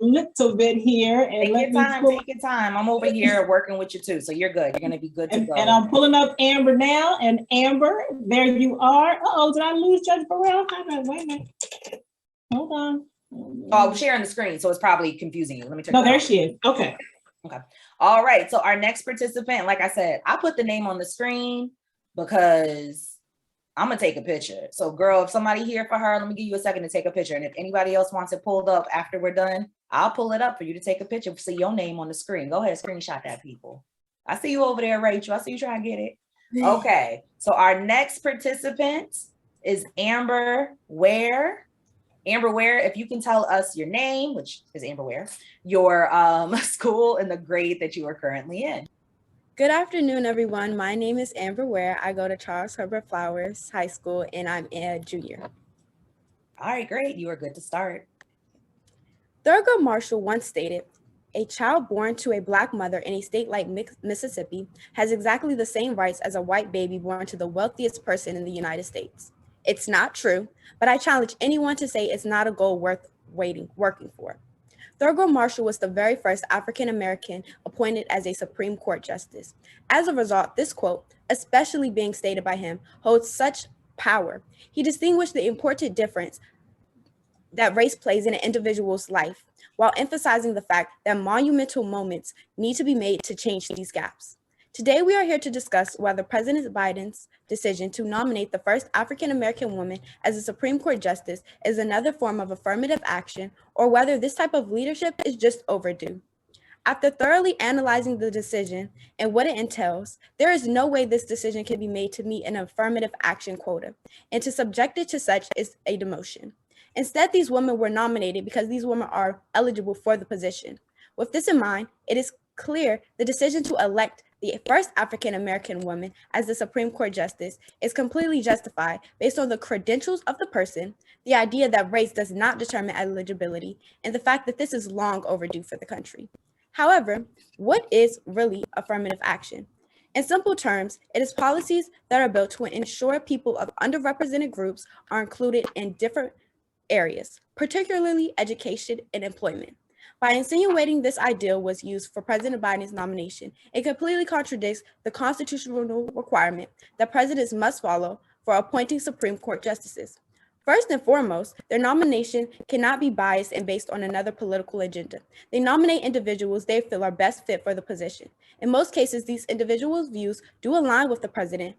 little bit here and take your time. I'm over here working with you too, so you're good. You're gonna be good to go. And I'm pulling up Amber now, and Amber, there you are. Oh, did I lose Judge Burrell? Wait a minute. Hold on. Oh, I'm sharing the screen, so it's probably confusing you. Let me check. No, there she is. Okay. All right. So our next participant, like I said, I put the name on the screen because I'm gonna take a picture. So, girl, if somebody here for her, let me give you a second to take a picture. And if anybody else wants it pulled up after we're done, I'll pull it up for you to take a picture. See your name on the screen. Go ahead, screenshot that, people. I see you over there, Rachel. I see you trying to get it. Okay. So our next participant is Amber Ware. Amber Ware, if you can tell us your name, which is Amber Ware, your school and the grade that you are currently in. Good afternoon, everyone. My name is Amber Ware. I go to Charles Herbert Flowers High School, and I'm a junior. All right, great. You are good to start. Thurgood Marshall once stated, "A child born to a Black mother in a state like Mississippi has exactly the same rights as a white baby born to the wealthiest person in the United States." It's not true, but I challenge anyone to say it's not a goal worth working for. Thurgood Marshall was the very first African American appointed as a Supreme Court justice. As a result, this quote, especially being stated by him, holds such power. He distinguished the important difference that race plays in an individual's life, while emphasizing the fact that monumental moments need to be made to change these gaps. Today, we are here to discuss whether President Biden's decision to nominate the first African-American woman as a Supreme Court justice is another form of affirmative action, or whether this type of leadership is just overdue. After thoroughly analyzing the decision and what it entails, there is no way this decision can be made to meet an affirmative action quota, and to subject it to such is a demotion. Instead, these women were nominated because these women are eligible for the position. With this in mind, it is clear the decision to elect the first African-American woman as the Supreme Court justice is completely justified based on the credentials of the person, the idea that race does not determine eligibility, and the fact that this is long overdue for the country. However, what is really affirmative action? In simple terms, it is policies that are built to ensure people of underrepresented groups are included in different areas, particularly education and employment. By insinuating this ideal was used for President Biden's nomination, it completely contradicts the constitutional requirement that presidents must follow for appointing Supreme Court justices. First and foremost, their nomination cannot be biased and based on another political agenda. They nominate individuals they feel are best fit for the position. In most cases, these individuals' views do align with the president,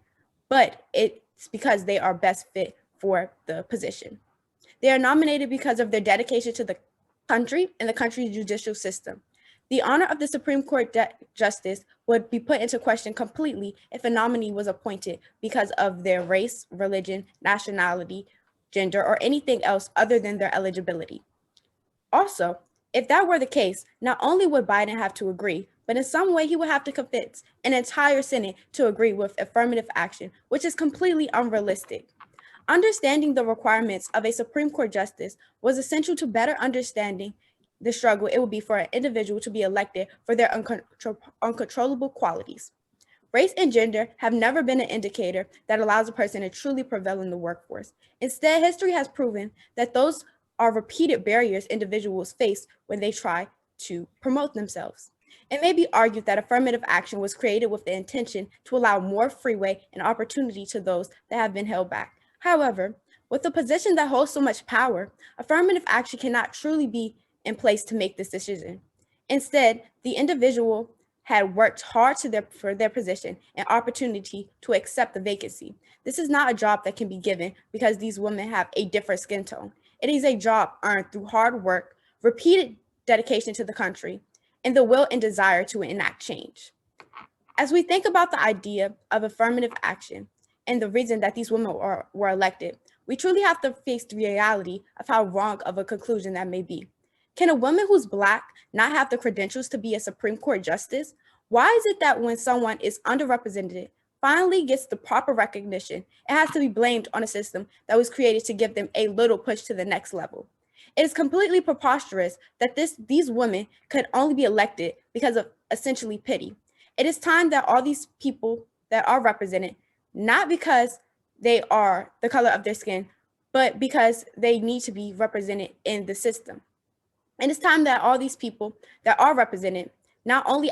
but it's because they are best fit for the position. They are nominated because of their dedication to the country and the country's judicial system. The honor of the Supreme Court justice would be put into question completely if a nominee was appointed because of their race, religion, nationality, gender, or anything else other than their eligibility. Also, if that were the case, not only would Biden have to agree, but in some way he would have to convince an entire Senate to agree with affirmative action, which is completely unrealistic. Understanding the requirements of a Supreme Court justice was essential to better understanding the struggle it would be for an individual to be elected for their uncontrollable qualities. Race and gender have never been an indicator that allows a person to truly prevail in the workforce. Instead, history has proven that those are repeated barriers individuals face when they try to promote themselves. It may be argued that affirmative action was created with the intention to allow more freeway and opportunity to those that have been held back. However, with a position that holds so much power, affirmative action cannot truly be in place to make this decision. Instead, the individual had worked hard for their position and opportunity to accept the vacancy. This is not a job that can be given because these women have a different skin tone. It is a job earned through hard work, repeated dedication to the country, and the will and desire to enact change. As we think about the idea of affirmative action, and the reason that these women were elected, we truly have to face the reality of how wrong of a conclusion that may be. Can a woman who's Black not have the credentials to be a Supreme Court justice? Why is it that when someone is underrepresented, finally gets the proper recognition, it has to be blamed on a system that was created to give them a little push to the next level? It is completely preposterous that these women could only be elected because of essentially pity. It is time that all these people that are represented, not because they are the color of their skin, but because they need to be represented in the system. And it's time that all these people that are represented, not only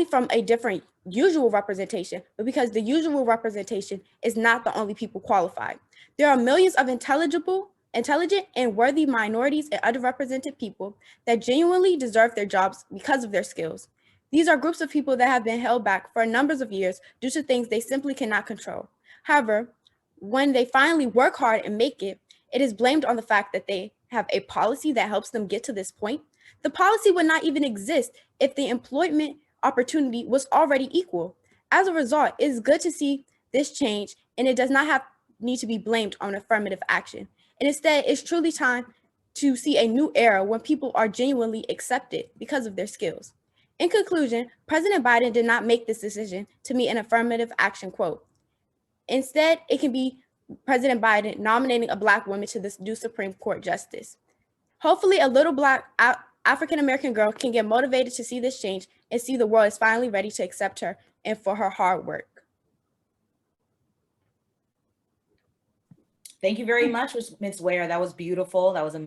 from a different usual representation, but because the usual representation is not the only people qualified. There are millions of intelligent and worthy minorities and underrepresented people that genuinely deserve their jobs because of their skills. These are groups of people that have been held back for numbers of years due to things they simply cannot control. However, when they finally work hard and make it, it is blamed on the fact that they have a policy that helps them get to this point. The policy would not even exist if the employment opportunity was already equal. As a result, it is good to see this change, and it does not need to be blamed on affirmative action. And instead, it's truly time to see a new era when people are genuinely accepted because of their skills. In conclusion, President Biden did not make this decision to meet an affirmative action quote. Instead, it can be President Biden nominating a Black woman to this new Supreme Court justice. Hopefully, a little Black African-American girl can get motivated to see this change and see the world is finally ready to accept her and for her hard work. Thank you very much, Ms. Ware. That was beautiful. That was amazing.